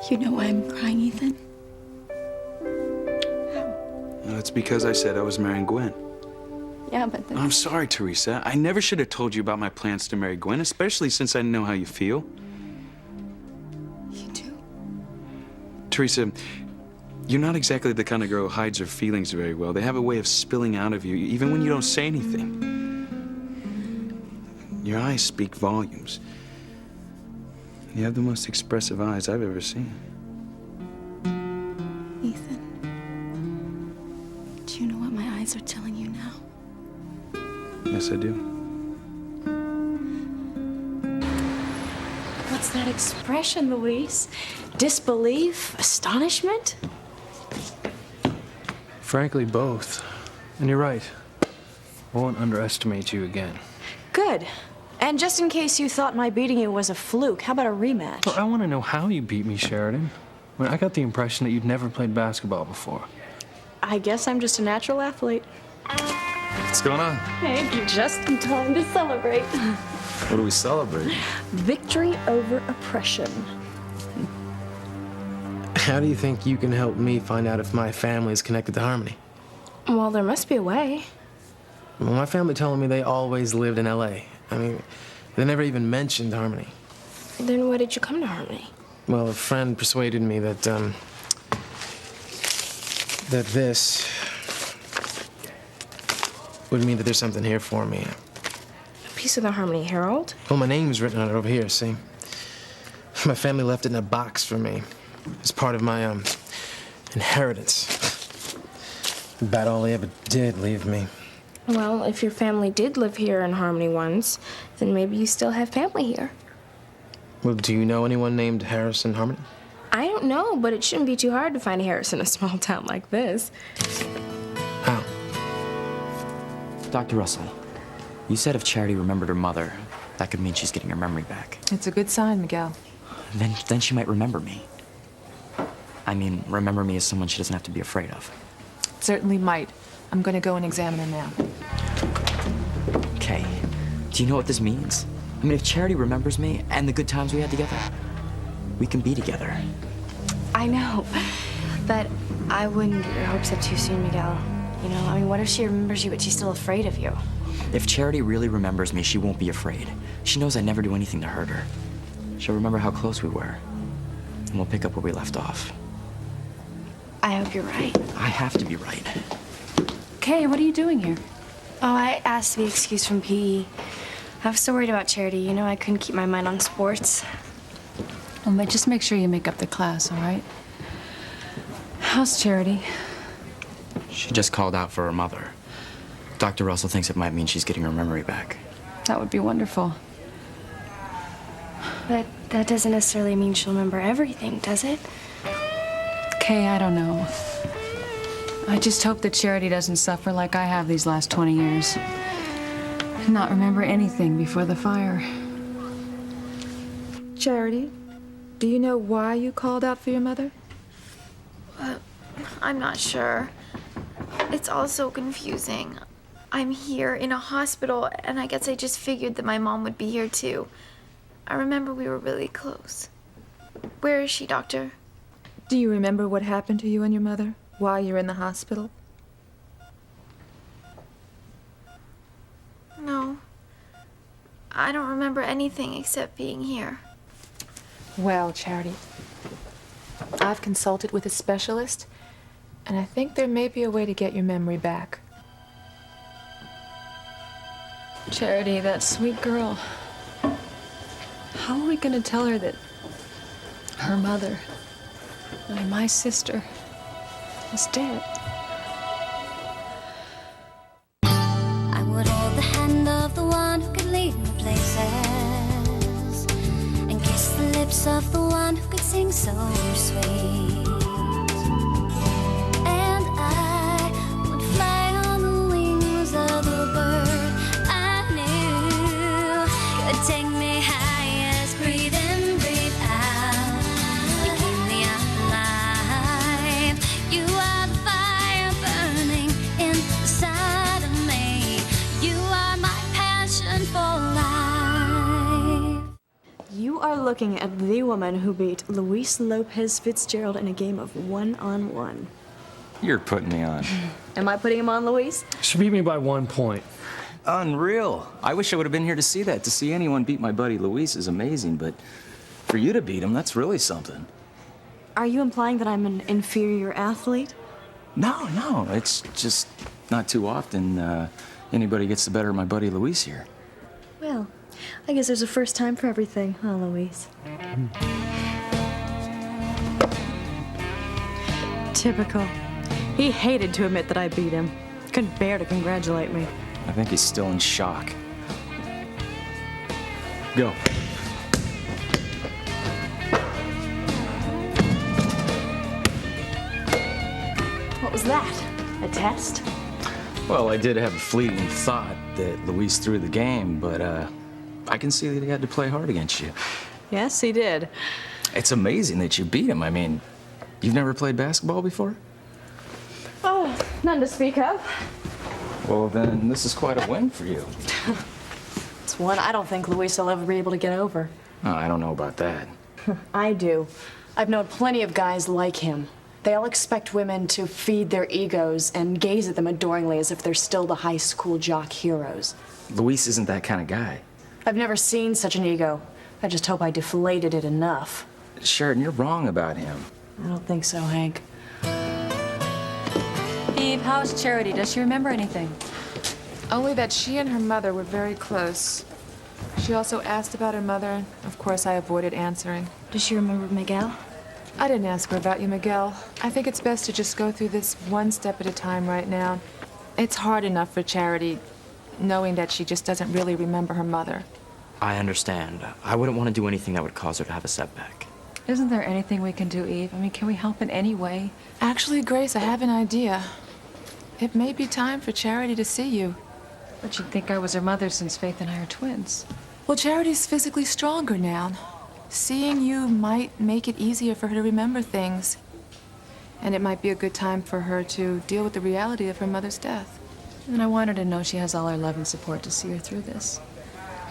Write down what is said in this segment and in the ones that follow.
You know why I'm crying, Ethan? Well, it's because I said I was marrying Gwen. Yeah, but then... I'm sorry, Teresa. I never should have told you about my plans to marry Gwen, especially since I know how you feel. You do? Teresa, you're not exactly the kind of girl who hides her feelings very well. They have a way of spilling out of you, even when you don't say anything. Your eyes speak volumes. You have the most expressive eyes I've ever seen. Ethan, do you know what my eyes are telling you now? Yes, I do. What's that expression, Luis? Disbelief? Astonishment? Frankly, both. And you're right. I won't underestimate you again. Good. And just in case you thought my beating you was a fluke, how about a rematch? Well, I want to know how you beat me, Sheridan. I got the impression that you'd never played basketball before. I guess I'm just a natural athlete. What's going on? Hey, you're just in time to celebrate. What do we celebrate? Victory over oppression. How do you think you can help me find out if my family is connected to Harmony? Well, there must be a way. Well, my family told me they always lived in L.A. I mean, they never even mentioned Harmony. Then why did you come to Harmony? Well, a friend persuaded me that this would mean that there's something here for me. A piece of the Harmony Herald? Well, my name's written on it over here, see? My family left it in a box for me as part of my, inheritance. About all they ever did leave me. Well, if your family did live here in Harmony once, then maybe you still have family here. Well, do you know anyone named Harrison Harmony? I don't know, but it shouldn't be too hard to find a Harris in a small town like this. How? Dr. Russell, you said if Charity remembered her mother, that could mean she's getting her memory back. It's a good sign, Miguel. Then she might remember me. I mean, remember me as someone she doesn't have to be afraid of. Certainly might. I'm going to go and examine her now. Kay, do you know what this means? I mean, if Charity remembers me and the good times we had together, we can be together. I know, but I wouldn't get your hopes up too soon, Miguel. You know, I mean, what if she remembers you, but she's still afraid of you? If Charity really remembers me, she won't be afraid. She knows I never do anything to hurt her. She'll remember how close we were, and we'll pick up where we left off. I hope you're right. I have to be right. Kay, what are you doing here? Oh, I asked to be excused from PE. I was so worried about Charity. You know, I couldn't keep my mind on sports. Well, just make sure you make up the class, all right? How's Charity? She just called out for her mother. Dr. Russell thinks it might mean she's getting her memory back. That would be wonderful. But that doesn't necessarily mean she'll remember everything, does it? Kay, I don't know. I just hope that Charity doesn't suffer like I have these last 20 years. And not remember anything before the fire. Charity, do you know why you called out for your mother? I'm not sure. It's all so confusing. I'm here in a hospital, and I guess I just figured that my mom would be here too. I remember we were really close. Where is she, doctor? Do you remember what happened to you and your mother while you're in the hospital? No. I don't remember anything except being here. Well, Charity, I've consulted with a specialist, and I think there may be a way to get your memory back. Charity, that sweet girl. How are we going to tell her that her mother, and my sister, is dead? I would hold the hand of the one who could lead me places and kiss the lips of the one who could sing so sweet. And I would fly on the wings of the bird I knew could take me highest. Breathe in, breathe out. You keep me alive. You are the fire burning inside of me. You are my passion for life. You are looking looking at the woman who beat Luis Lopez Fitzgerald in a game of one-on-one. You're putting me on. Am I putting him on, Luis? She beat me by 1 point. Unreal. I wish I would have been here to see that. To see anyone beat my buddy Luis is amazing, but for you to beat him, that's really something. Are you implying that I'm an inferior athlete? No. It's just not too often anybody gets the better of my buddy Luis here. Well, I guess there's a first time for everything, huh, Luis? Typical. He hated to admit that I beat him. Couldn't bear to congratulate me. I think he's still in shock. Go. What was that? A test? Well, I did have a fleeting thought that Luis threw the game, but I can see that he had to play hard against you. Yes, he did. It's amazing that you beat him. I mean, you've never played basketball before? Oh, none to speak of. Well, then this is quite a win for you. It's one I don't think Luis will ever be able to get over. Oh, I don't know about that. I do. I've known plenty of guys like him. They all expect women to feed their egos and gaze at them adoringly as if they're still the high school jock heroes. Luis isn't that kind of guy. I've never seen such an ego. I just hope I deflated it enough. Sheridan, you're wrong about him. I don't think so, Hank. Eve, how's Charity? Does she remember anything? Only that she and her mother were very close. She also asked about her mother. Of course, I avoided answering. Does she remember Miguel? I didn't ask her about you, Miguel. I think it's best to just go through this one step at a time right now. It's hard enough for Charity, knowing that she just doesn't really remember her mother. I understand. I wouldn't want to do anything that would cause her to have a setback. Isn't there anything we can do, Eve? I mean, can we help in any way? Actually, Grace, I have an idea. It may be time for Charity to see you. But you'd think I was her mother since Faith and I are twins. Well, Charity's physically stronger now. Seeing you might make it easier for her to remember things. And it might be a good time for her to deal with the reality of her mother's death. And I want her to know she has all our love and support to see her through this.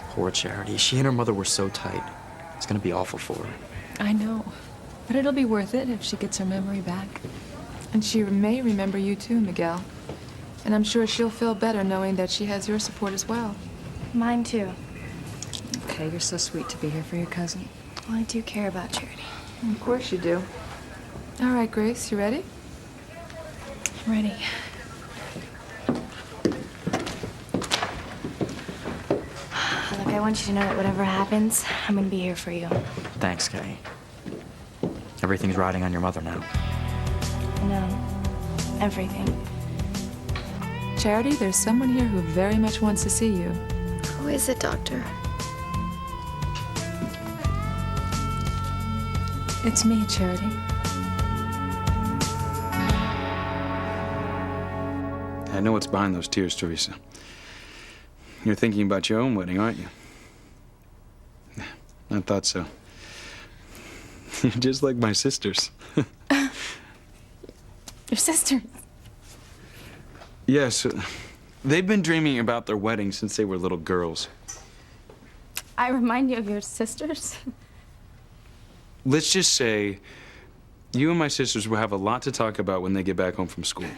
Poor Charity. She and her mother were so tight. It's gonna be awful for her. I know. But it'll be worth it if she gets her memory back. And she may remember you too, Miguel. And I'm sure she'll feel better knowing that she has your support as well. Mine too. Okay, you're so sweet to be here for your cousin. Well, I do care about Charity. Of course you do. All right, Grace, you ready? I'm ready. Look, I want you to know that whatever happens, I'm gonna be here for you. Thanks, Kay. Everything's riding on your mother now. No, everything. Charity, there's someone here who very much wants to see you. Who is it, Doctor? It's me, Charity. I know what's behind those tears, Teresa. You're thinking about your own wedding, aren't you? I thought so. You're just like my sisters. Your sister. Yes. They've been dreaming about their wedding since they were little girls. I remind you of your sisters. Let's just say you and my sisters will have a lot to talk about when they get back home from school.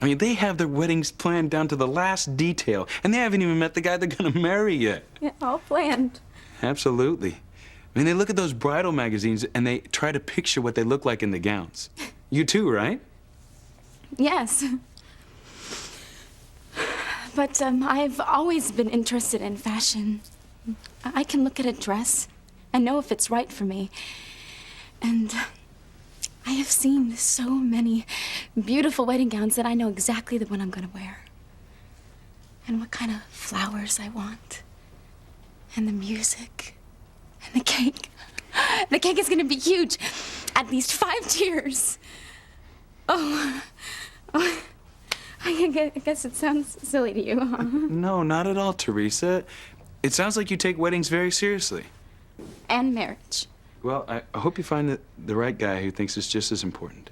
I mean, they have their weddings planned down to the last detail, and they haven't even met the guy they're gonna marry yet. Yeah, all planned. Absolutely. I mean, they look at those bridal magazines and they try to picture what they look like in the gowns. You too, right? Yes. But I've always been interested in fashion. I can look at a dress and know if it's right for me. And I have seen so many beautiful wedding gowns that I know exactly the one I'm gonna wear. And what kind of flowers I want. And the music. And the cake. The cake is gonna be huge. At least 5 tiers. Oh. I guess it sounds silly to you, huh? No, not at all, Teresa. It sounds like you take weddings very seriously. And marriage. Well, I hope you find the right guy who thinks it's just as important.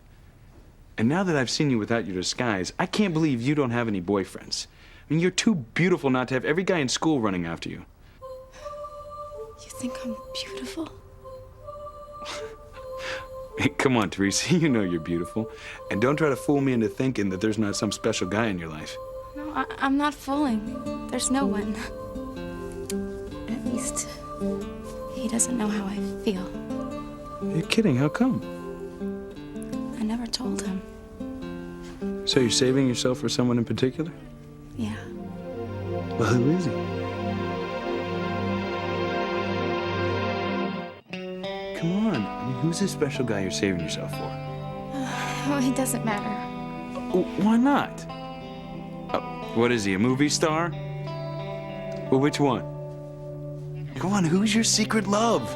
And now that I've seen you without your disguise, I can't believe you don't have any boyfriends. I mean, you're too beautiful not to have every guy in school running after you. You think I'm beautiful? Hey, come on, Teresa. You know you're beautiful. And don't try to fool me into thinking that there's not some special guy in your life. No, I'm not fooling. There's no one. At least, he doesn't know how I feel. You're kidding. How come? I never told him. So you're saving yourself for someone in particular? Yeah. Well, who is he? Come on. I mean, who's this special guy you're saving yourself for? Oh, it doesn't matter. Why not? What is he, a movie star? Well, which one? Come on, who's your secret love?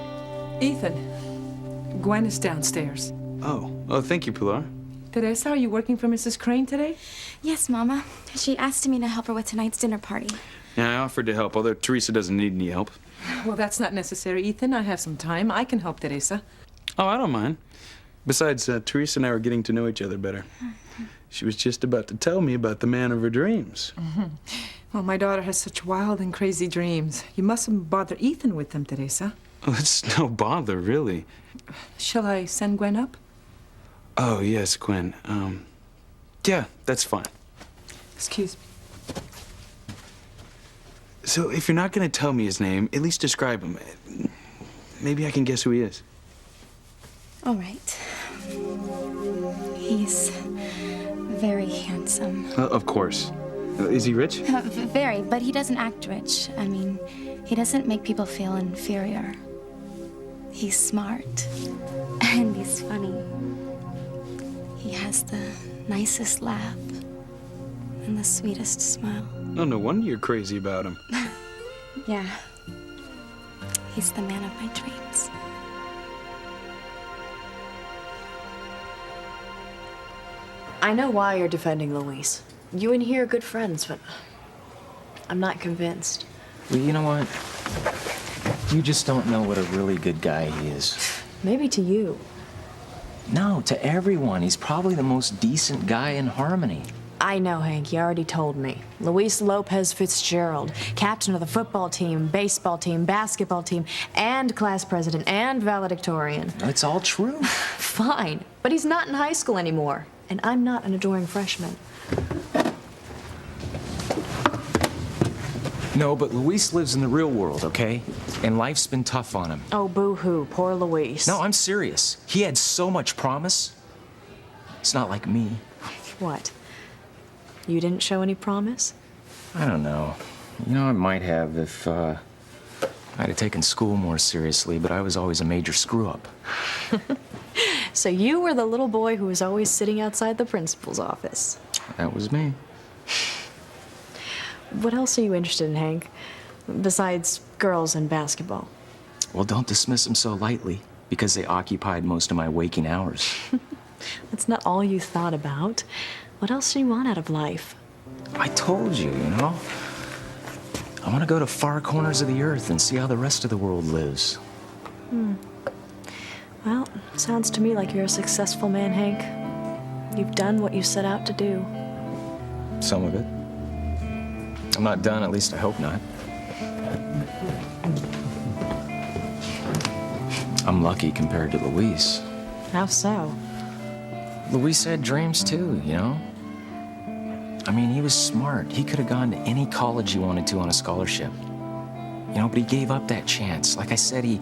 Ethan, Gwen is downstairs. Oh, thank you, Pilar. Teresa, are you working for Mrs. Crane today? Yes, Mama. She asked me to help her with tonight's dinner party. Yeah, I offered to help, although Teresa doesn't need any help. Well, that's not necessary, Ethan. I have some time. I can help Teresa. Oh, I don't mind. Besides, Teresa and I were getting to know each other better. She was just about to tell me about the man of her dreams. Well, my daughter has such wild and crazy dreams. You mustn't bother Ethan with them, Teresa. Oh, it's no bother, really. Shall I send Gwen up? Oh, yes, Gwen. Yeah, that's fine. Excuse me. So, if you're not going to tell me his name, at least describe him. Maybe I can guess who he is. All right. He's very handsome. Of course. Is he rich? Very, but he doesn't act rich. I mean, he doesn't make people feel inferior. He's smart. And he's funny. He has the nicest laugh and the sweetest smile. Oh, no wonder you're crazy about him. Yeah. He's the man of my dreams. I know why you're defending Luis. You and he are good friends, but I'm not convinced. Well, you know what? You just don't know what a really good guy he is. Maybe to you. No, to everyone. He's probably the most decent guy in Harmony. I know, Hank. You already told me. Luis Lopez Fitzgerald, captain of the football team, baseball team, basketball team, and class president, and valedictorian. It's all true. Fine, but he's not in high school anymore, and I'm not an adoring freshman. No, but Luis lives in the real world, okay? And life's been tough on him. Oh, boo-hoo. Poor Luis. No, I'm serious. He had so much promise. It's not like me. What? You didn't show any promise? I don't know. You know, I might have if I'd have taken school more seriously, but I was always a major screw-up. So you were the little boy who was always sitting outside the principal's office. That was me. What else are you interested in, Hank? Besides girls and basketball? Well, don't dismiss them so lightly, because they occupied most of my waking hours. That's not all you thought about. What else do you want out of life? I told you, you know? I want to go to far corners of the earth and see how the rest of the world lives. Well, sounds to me like you're a successful man, Hank. You've done what you set out to do. Some of it. I'm not done, at least I hope not. I'm lucky compared to Luis. How so? Luis had dreams too, you know? I mean, he was smart. He could have gone to any college he wanted to on a scholarship. You know, but he gave up that chance. Like I said, he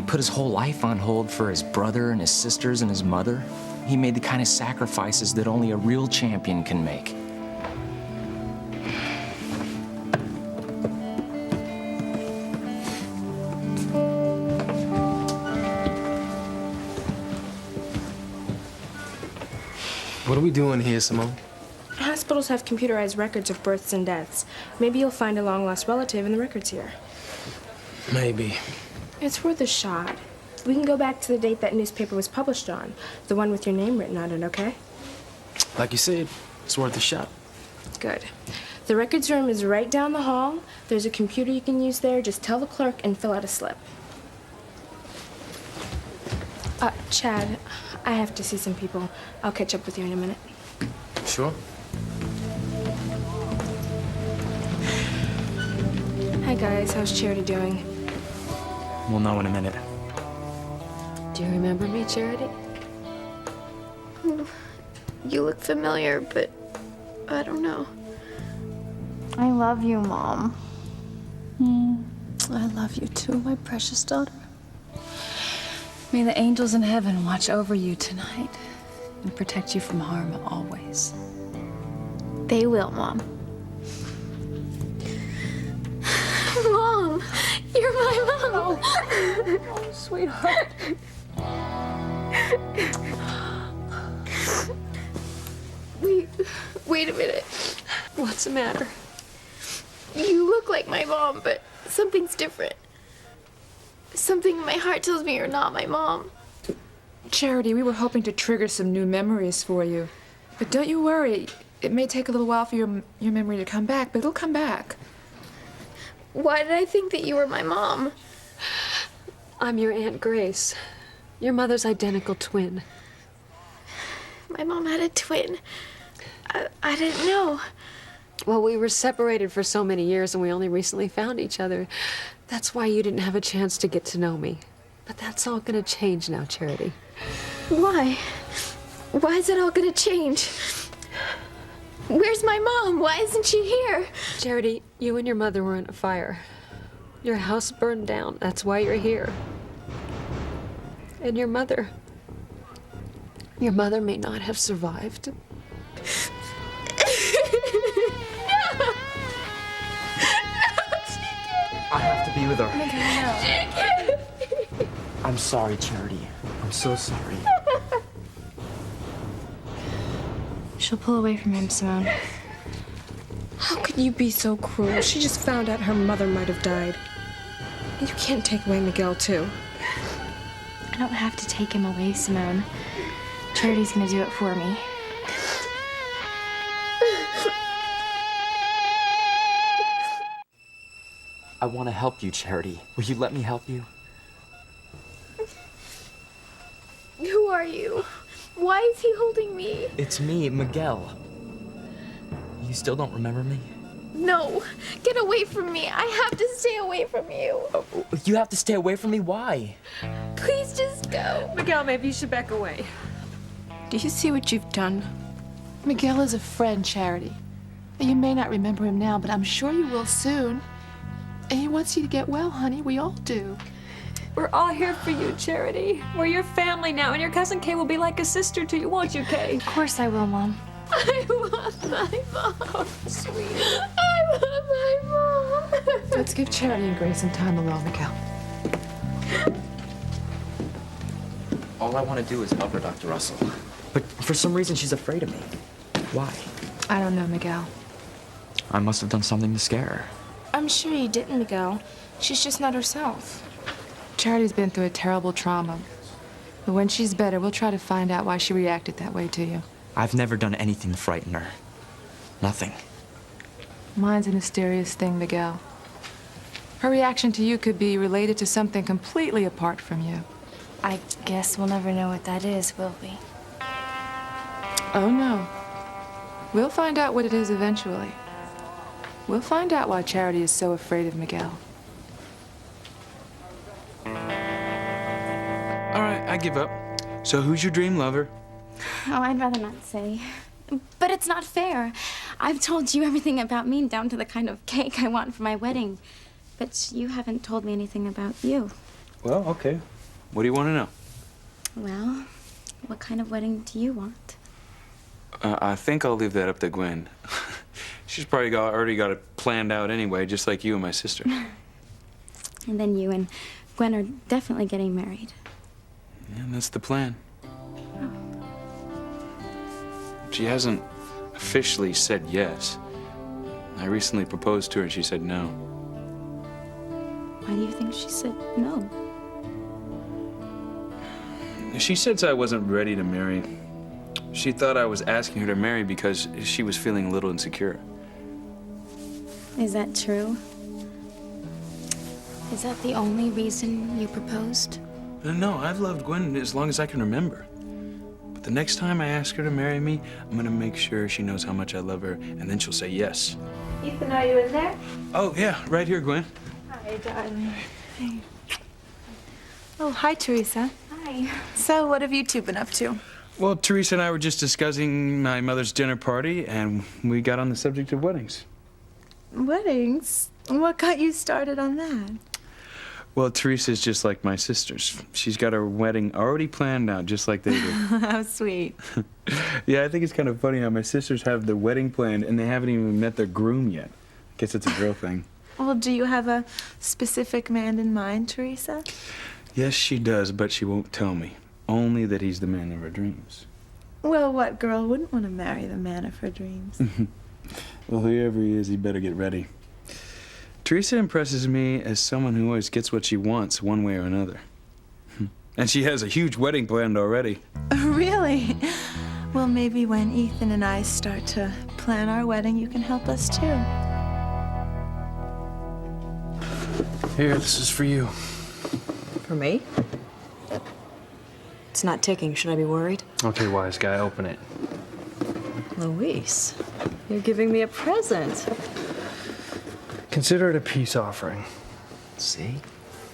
put his whole life on hold for his brother and his sisters and his mother. He made the kind of sacrifices that only a real champion can make. What are we doing here, Simone? Hospitals have computerized records of births and deaths. Maybe you'll find a long-lost relative in the records here. Maybe. It's worth a shot. We can go back to the date that newspaper was published on, the one with your name written on it, okay? Like you said, it's worth a shot. Good. The records room is right down the hall. There's a computer you can use there. Just tell the clerk and fill out a slip. Chad, I have to see some people. I'll catch up with you in a minute. Sure. Hi, guys. How's Charity doing? We'll know in a minute. Do you remember me, Charity? You look familiar, but I don't know. I love you, Mom. I love you too, my precious daughter. May the angels in heaven watch over you tonight and protect you from harm always. They will, Mom. Mom, you're my mom. Oh, sweetheart. Wait a minute. What's the matter? You look like my mom, but something's different. Something in my heart tells me you're not my mom. Charity, we were hoping to trigger some new memories for you. But don't you worry. It may take a little while for your memory to come back, but it'll come back. Why did I think that you were my mom? I'm your Aunt Grace, your mother's identical twin. My mom had a twin. I didn't know. Well, we were separated for so many years and we only recently found each other. That's why you didn't have a chance to get to know me. But that's all gonna change now, Charity. Why? Why is it all gonna change? Where's my mom? Why isn't she here? Charity, you and your mother were in a fire. Your house burned down. That's why you're here. And your mother may not have survived. I have to be with her. No. I'm sorry, Charity. I'm so sorry. She'll pull away from him, Simone. How could you be so cruel? She just found out her mother might have died. You can't take away Miguel, too. I don't have to take him away, Simone. Charity's gonna do it for me. I want to help you, Charity. Will you let me help you? Who are you? Why is he holding me? It's me, Miguel. You still don't remember me? No, get away from me. I have to stay away from you. You have to stay away from me? Why? Please just go. Miguel, maybe you should back away. Do you see what you've done? Miguel is a friend, Charity. You may not remember him now, but I'm sure you will soon. And he wants you to get well, honey. We all do. We're all here for you, Charity. We're your family now, and your cousin Kay will be like a sister to you, won't you, Kay? Of course I will, Mom. I want my mom. Oh, sweet. I want my mom. Let's give Charity and Grace some time alone, Miguel. All I want to do is help her, Dr. Russell. But for some reason, she's afraid of me. Why? I don't know, Miguel. I must have done something to scare her. I'm sure you didn't, Miguel. She's just not herself. Charity's been through a terrible trauma. But when she's better, we'll try to find out why she reacted that way to you. I've never done anything to frighten her. Nothing. Mine's a mysterious thing, Miguel. Her reaction to you could be related to something completely apart from you. I guess we'll never know what that is, will we? Oh, no. We'll find out what it is eventually. We'll find out why Charity is so afraid of Miguel. All right, I give up. So who's your dream lover? Oh, I'd rather not say. But it's not fair. I've told you everything about me, down to the kind of cake I want for my wedding. But you haven't told me anything about you. Well, okay. What do you want to know? Well, what kind of wedding do you want? I think I'll leave that up to Gwen. She's probably already got it planned out anyway, just like you and my sister. And then you and Gwen are definitely getting married. Yeah, that's the plan. She hasn't officially said yes. I recently proposed to her and she said no. Why do you think she said no? She said I wasn't ready to marry. She thought I was asking her to marry because she was feeling a little insecure. Is that true? Is that the only reason you proposed? No, I've loved Gwen as long as I can remember. But the next time I ask her to marry me, I'm gonna make sure she knows how much I love her, and then she'll say yes. Ethan, are you in there? Oh, yeah, right here, Gwen. Hi, darling. Hey. Oh, hi, Teresa. Hi. So, what have you two been up to? Well, Teresa and I were just discussing my mother's dinner party, and we got on the subject of weddings. Weddings? What got you started on that? Well, Teresa's just like my sisters. She's got her wedding already planned out, just like they do. How sweet. Yeah, I think it's kind of funny how my sisters have their wedding planned, and they haven't even met their groom yet. Guess it's a girl thing. Well, do you have a specific man in mind, Teresa? Yes, she does, but she won't tell me. Only that he's the man of her dreams. Well, what girl wouldn't want to marry the man of her dreams? Well, whoever he is, he better get ready. Teresa impresses me as someone who always gets what she wants one way or another. And she has a huge wedding planned already. Really? Well, maybe when Ethan and I start to plan our wedding, you can help us too. Here, this is for you. For me? It's not ticking. Should I be worried? Okay, wise guy, open it. Luis, you're giving me a present. Consider it a peace offering. See?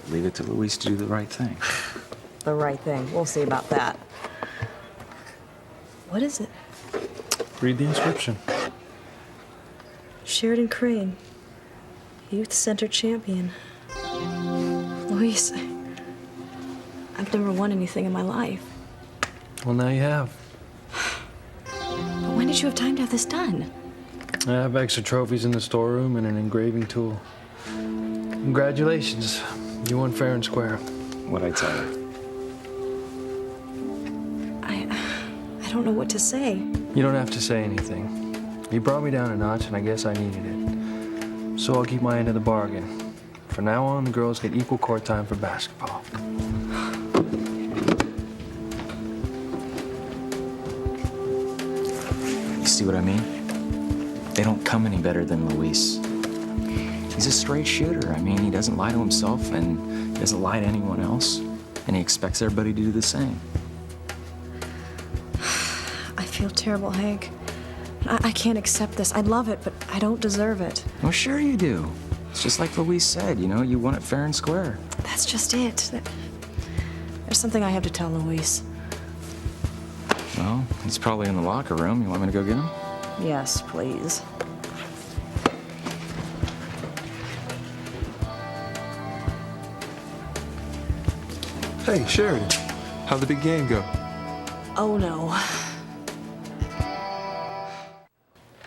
Leave it to Luis to do the right thing. The right thing. We'll see about that. What is it? Read the inscription. Sheridan Crane, Youth Center champion. Luis, I've never won anything in my life. Well, now you have. But when did you have time to have this done? I have extra trophies in the storeroom and an engraving tool. Congratulations. You won fair and square. What'd I tell her? I don't know what to say. You don't have to say anything. You brought me down a notch, and I guess I needed it. So I'll keep my end of the bargain. From now on, the girls get equal court time for basketball. You see what I mean? They don't come any better than Luis. He's a straight shooter. I mean, he doesn't lie to himself, and he doesn't lie to anyone else. And he expects everybody to do the same. I feel terrible, Hank. I can't accept this. I love it, but I don't deserve it. Well, sure you do. It's just like Luis said, you know, you won it fair and square. That's just it. There's something I have to tell Luis. Well, he's probably in the locker room. You want me to go get him? Yes, please. Hey, Sheridan. How'd the big game go? Oh, no.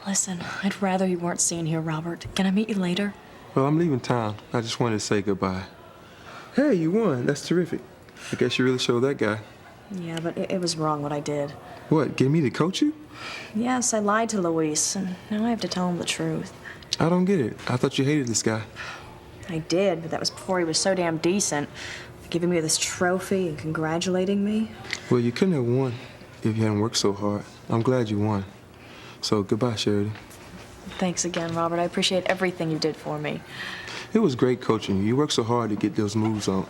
Listen, I'd rather you weren't seen here, Robert. Can I meet you later? Well, I'm leaving town. I just wanted to say goodbye. Hey, you won. That's terrific. I guess you really showed that guy. Yeah, but it was wrong what I did. What, get me to coach you? Yes, I lied to Luis, and now I have to tell him the truth. I don't get it. I thought you hated this guy. I did, but that was before he was so damn decent. Giving me this trophy and congratulating me. Well, you couldn't have won if you hadn't worked so hard. I'm glad you won. So, goodbye, Sheridan. Thanks again, Robert. I appreciate everything you did for me. It was great coaching you. You worked so hard to get those moves on.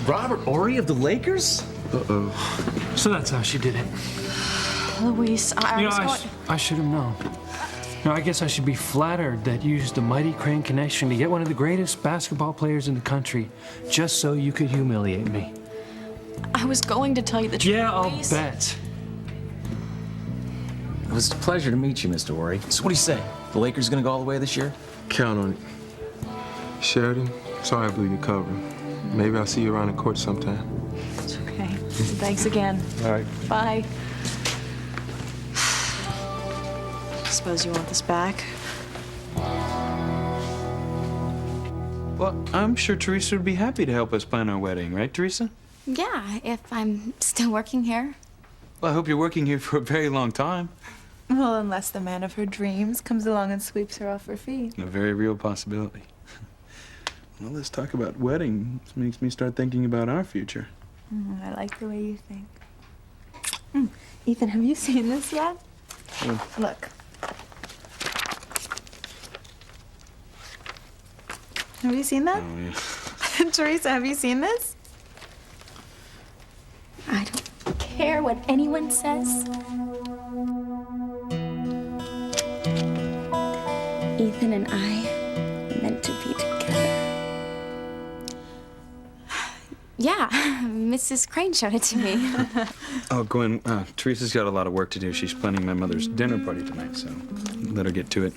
Robert Horry of the Lakers? Uh-oh. So that's how she did it. Luis, I should have known. You know, I guess I should be flattered that you used the mighty Crane connection to get one of the greatest basketball players in the country just so you could humiliate me. I was going to tell you the truth. Yeah, I'll Luis. bet. It was a pleasure to meet you, Mr. Horry. So what do you say? The Lakers gonna go all the way this year? Count on it. Sheridan, sorry I blew your cover. Maybe I'll see you around the court sometime. It's okay. Thanks again. All right. Bye. Suppose you want this back? Well, I'm sure Teresa would be happy to help us plan our wedding, right, Teresa? Yeah, if I'm still working here. Well, I hope you're working here for a very long time. Well, unless the man of her dreams comes along and sweeps her off her feet. A very real possibility. Well, let's talk about wedding. This makes me start thinking about our future. I like the way you think. Ethan, have you seen this yet? Look. Have you seen that? Oh, yeah. Teresa, have you seen this? I don't care what anyone says. Ethan and I are meant to be together. Yeah, Yeah, Mrs. Crane showed it to me. Oh, Gwen, Teresa's got a lot of work to do. She's planning my mother's dinner party tonight, so let her get to it.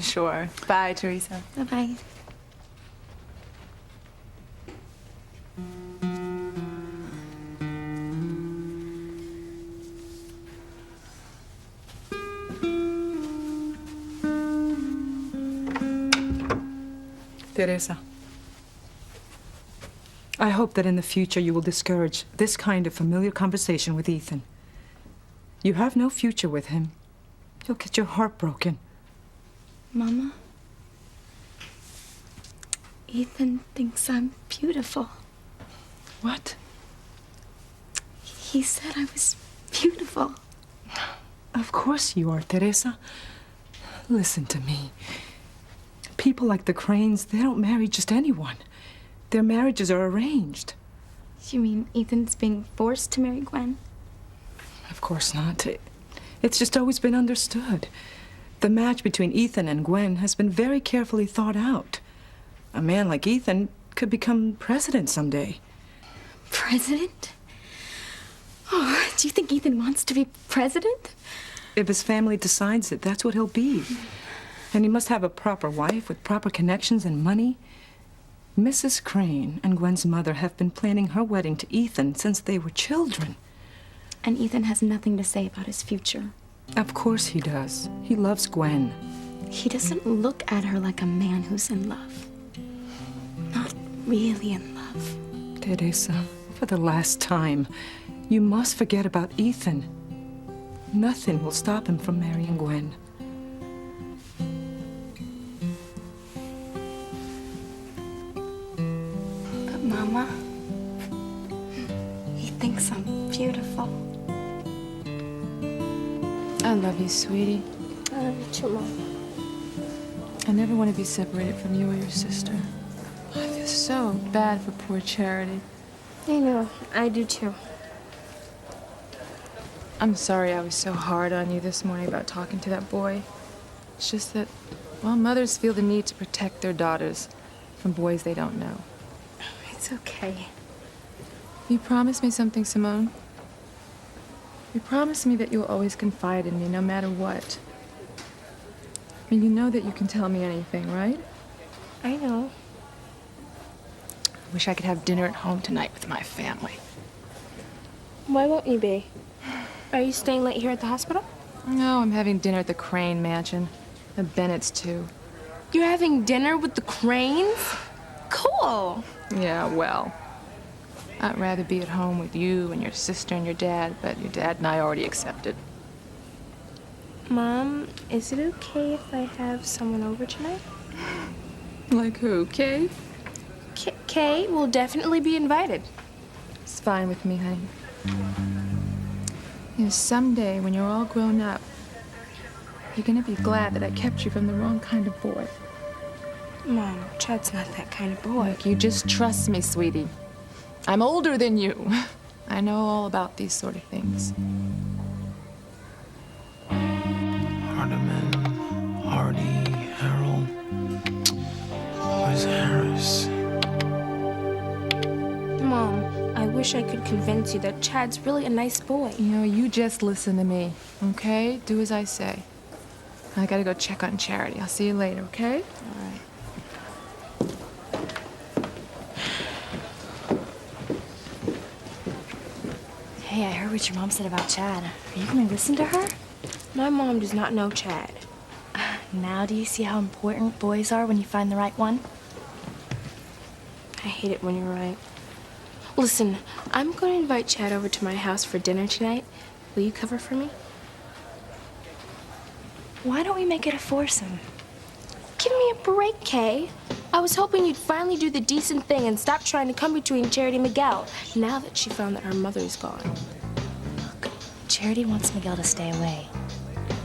Sure. Bye, Teresa. Bye-bye. Teresa, I hope that in the future you will discourage this kind of familiar conversation with Ethan. You have no future with him. You'll get your heart broken. Mama, Ethan thinks I'm beautiful. What? He said I was beautiful. Of course you are, Teresa. Listen to me. People like the Cranes, they don't marry just anyone. Their marriages are arranged. You mean Ethan's being forced to marry Gwen? Of course not. It's just always been understood. The match between Ethan and Gwen has been very carefully thought out. A man like Ethan could become president someday. President? Oh, do you think Ethan wants to be president? If his family decides it, that's what he'll be. And he must have a proper wife with proper connections and money. Mrs. Crane and Gwen's mother have been planning her wedding to Ethan since they were children. And Ethan has nothing to say about his future. Of course he does. He loves Gwen. He doesn't look at her like a man who's in love. Not really in love. Teresa, for the last time, you must forget about Ethan. Nothing will stop him from marrying Gwen. But Mama, he thinks I'm beautiful. I love you, sweetie. I love you too, Mom. I never want to be separated from you or your sister. I feel so bad for poor Charity. I know. I do too. I'm sorry I was so hard on you this morning about talking to that boy. It's just that, well, mothers feel the need to protect their daughters from boys they don't know. It's okay. You promised me something, Simone. You promised me that you'll always confide in me, no matter what. I mean, you know that you can tell me anything, right? I know. I wish I could have dinner at home tonight with my family. Why won't you be? Are you staying late here at the hospital? No, I'm having dinner at the Crane Mansion. The Bennetts, too. You're having dinner with the Cranes? Cool. Yeah, well, I'd rather be at home with you and your sister and your dad, but your dad and I already accepted. Mom, is it okay if I have someone over tonight? Like who, Kay? Kay will definitely be invited. It's fine with me, honey. You know, someday when you're all grown up, you're gonna be glad that I kept you from the wrong kind of boy. Mom, Chad's not that kind of boy. Look, you just trust me, sweetie. I'm older than you. I know all about these sort of things. Hardiman, Hardy, Harold. Where's Harris? Mom, I wish I could convince you that Chad's really a nice boy. You know, you just listen to me, okay? Do as I say. I gotta go check on Charity. I'll see you later, okay? All right. Hey, I heard what your mom said about Chad. Are you gonna listen to her? My mom does not know Chad. Now do you see how important boys are when you find the right one? I hate it when you're right. Listen, I'm going to invite Chad over to my house for dinner tonight. Will you cover for me? Why don't we make it a foursome? Give me a break, Kay. I was hoping you'd finally do the decent thing and stop trying to come between Charity and Miguel, now that she found that her mother's gone. Look, Charity wants Miguel to stay away,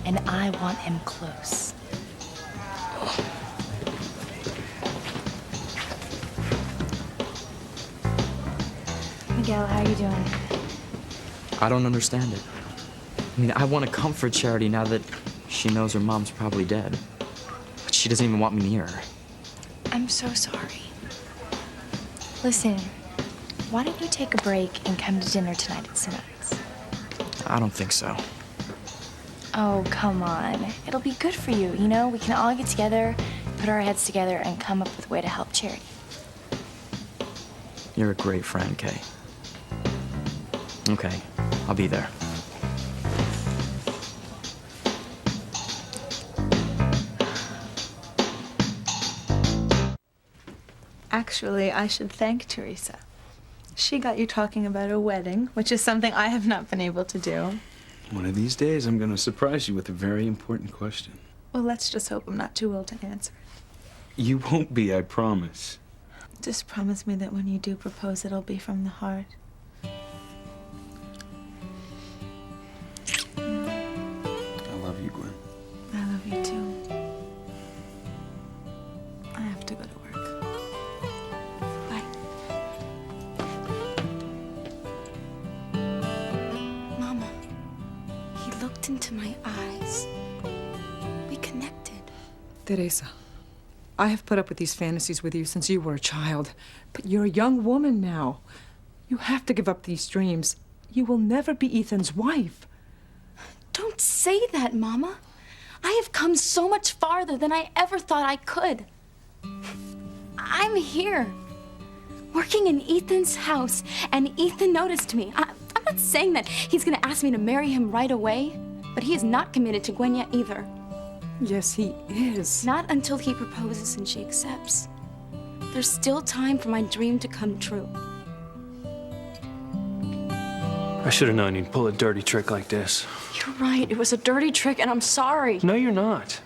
and I want him close. Miguel, how are you doing? I don't understand it. I mean, I want to comfort Charity now that she knows her mom's probably dead. But she doesn't even want me near her. I'm so sorry. Listen, why don't you take a break and come to dinner tonight at Sinai's? I don't think so. Oh, come on. It'll be good for you, you know? We can all get together, put our heads together, and come up with a way to help Charity. You're a great friend, Kay. Okay, I'll be there. Actually, I should thank Teresa. She got you talking about a wedding, which is something I have not been able to do. One of these days, I'm going to surprise you with a very important question. Well, let's just hope I'm not too old to answer it. You won't be, I promise. Just promise me that when you do propose, it'll be from the heart. I love you, Gwen. I love you too. I have to go to work. Mama, he looked into my eyes. We connected. Teresa, I have put up with these fantasies with you since you were a child, but you're a young woman now. You have to give up these dreams. You will never be Ethan's wife. Don't say that, Mama. I have come so much farther than I ever thought I could. I'm here, working in Ethan's house, and Ethan noticed me. I'm not saying that he's gonna ask me to marry him right away, but he is not committed to Gwen yet either. Yes, he is. Not until he proposes and she accepts. There's still time for my dream to come true. I should have known you'd pull a dirty trick like this. You're right, it was a dirty trick, and I'm sorry. No, you're not.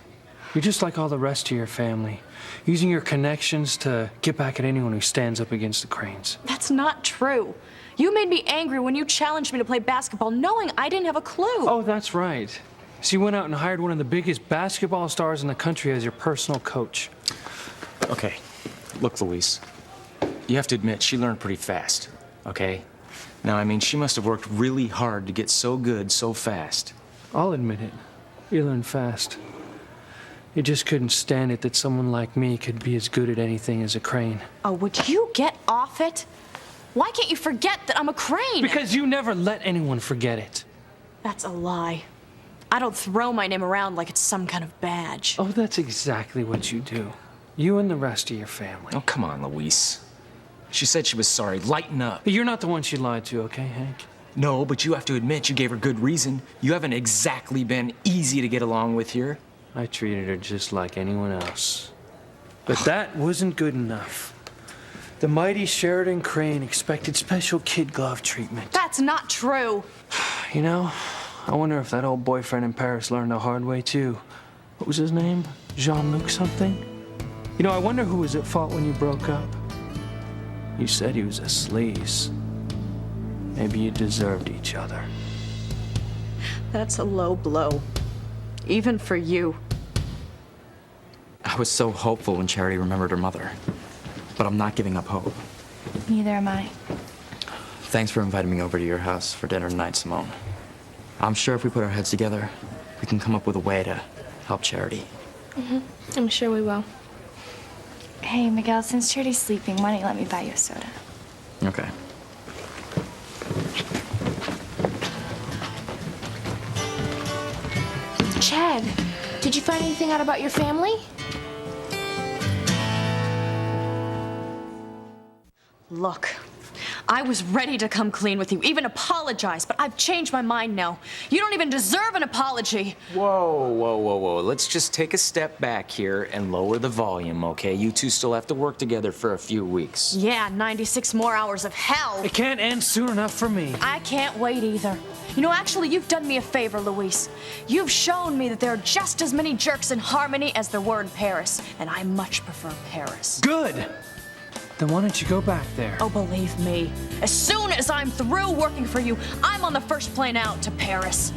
You're just like all the rest of your family, using your connections to get back at anyone who stands up against the Cranes. That's not true. You made me angry when you challenged me to play basketball, knowing I didn't have a clue. Oh, that's right. So you went out and hired one of the biggest basketball stars in the country as your personal coach. Okay, look, Luis, you have to admit she learned pretty fast, okay? Now, I mean, she must have worked really hard to get so good so fast. I'll admit it. You learned fast. You just couldn't stand it that someone like me could be as good at anything as a Crane. Oh, would you get off it? Why can't you forget that I'm a Crane? Because you never let anyone forget it. That's a lie. I don't throw my name around like it's some kind of badge. Oh, that's exactly what you do. You and the rest of your family. Oh, come on, Luis. She said she was sorry. Lighten up. You're not the one she lied to, okay, Hank? No, but you have to admit you gave her good reason. You haven't exactly been easy to get along with here. I treated her just like anyone else. But that wasn't good enough. The mighty Sheridan Crane expected special kid glove treatment. That's not true. You know, I wonder if that old boyfriend in Paris learned the hard way, too. What was his name? Jean-Luc something? You know, I wonder who was at fault when you broke up. You said he was a sleaze. Maybe you deserved each other. That's a low blow. Even for you. I was so hopeful when Charity remembered her mother. But I'm not giving up hope. Neither am I. Thanks for inviting me over to your house for dinner tonight, Simone. I'm sure if we put our heads together, we can come up with a way to help Charity. I'm sure we will. Hey, Miguel, since Charity's sleeping, why don't you let me buy you a soda? Okay. Chad, did you find anything out about your family? Look, I was ready to come clean with you, even apologize, but I've changed my mind now. You don't even deserve an apology. Whoa, whoa, whoa, whoa. Let's just take a step back here and lower the volume, okay? You two still have to work together for a few weeks. Yeah, 96 more hours of hell. It can't end soon enough for me. I can't wait either. You know, actually, you've done me a favor, Luis. You've shown me that there are just as many jerks in Harmony as there were in Paris, and I much prefer Paris. Good! Then why don't you go back there? Oh, believe me, as soon as I'm through working for you, I'm on the first plane out to Paris.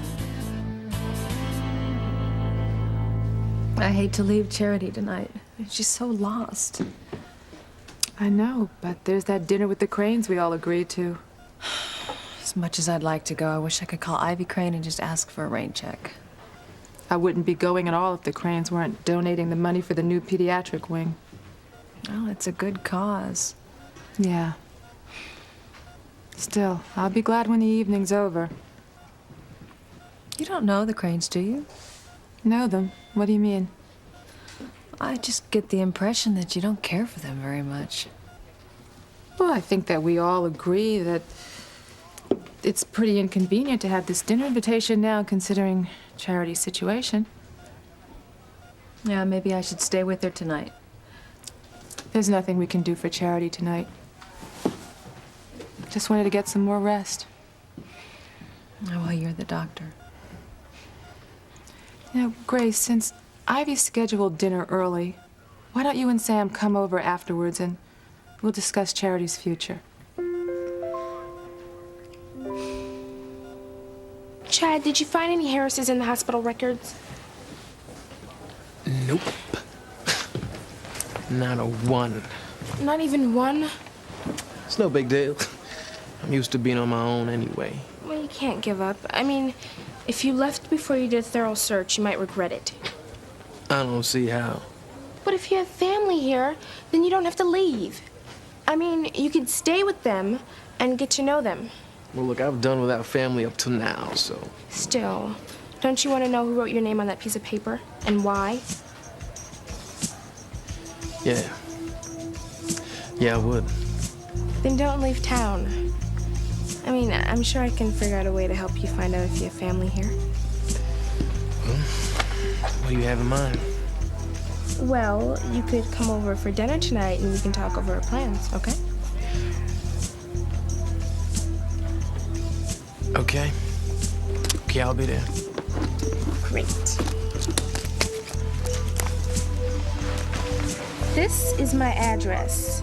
I hate to leave Charity tonight. She's so lost. I know, but there's that dinner with the Cranes we all agreed to. As much as I'd like to go, I wish I could call Ivy Crane and just ask for a rain check. I wouldn't be going at all if the Cranes weren't donating the money for the new pediatric wing. Well, it's a good cause. Yeah. Still, I'll be glad when the evening's over. You don't know the Cranes, do you? Know them? What do you mean? I just get the impression that you don't care for them very much. Well, I think that we all agree that it's pretty inconvenient to have this dinner invitation now, considering Charity's situation. Yeah, maybe I should stay with her tonight. There's nothing we can do for Charity tonight. Just wanted to get some more rest. Oh, well, you're the doctor. Now, Grace, since Ivy scheduled dinner early, why don't you and Sam come over afterwards and we'll discuss Charity's future? Chad, did you find any Harrises in the hospital records? Nope. Not a one. Not even one? It's no big deal. I'm used to being on my own anyway. Well, you can't give up. I mean, if you left before you did a thorough search, you might regret it. I don't see how. But if you have family here, then you don't have to leave. I mean, you could stay with them and get to know them. Well, look, I've done without family up till now, so... Still, don't you want to know who wrote your name on that piece of paper and why? Yeah. Yeah, I would. Then don't leave town. I mean, I'm sure I can figure out a way to help you find out if you have family here. Well, what do you have in mind? Well, you could come over for dinner tonight and we can talk over our plans, okay? Okay. Okay, I'll be there. Great. This is my address.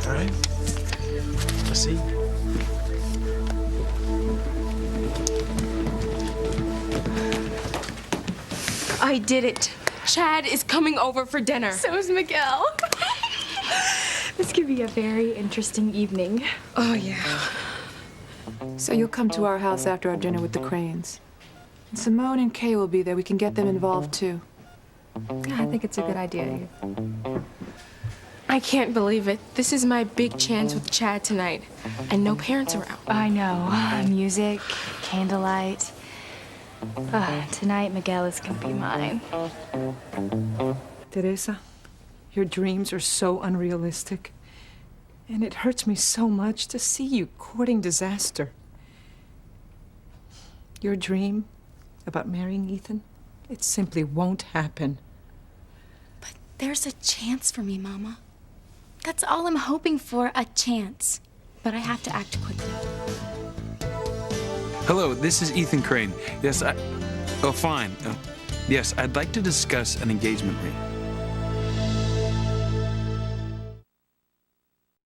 All right. Let's see. I did it. Chad is coming over for dinner. So is Miguel. This could be a very interesting evening. Oh, yeah. So you'll come to our house after our dinner with the Cranes. And Simone and Kay will be there. We can get them involved, too. Yeah, I think it's a good idea. I can't believe it. This is my big chance with Chad tonight. And no parents around. I know. Music, candlelight. Tonight, Miguel is gonna be mine. Teresa, your dreams are so unrealistic. And it hurts me so much to see you courting disaster. Your dream about marrying Ethan, it simply won't happen. But there's a chance for me, Mama. That's all I'm hoping for, a chance. But I have to act quickly. Hello, this is Ethan Crane. Yes, Oh, fine. Yes, I'd like to discuss an engagement ring.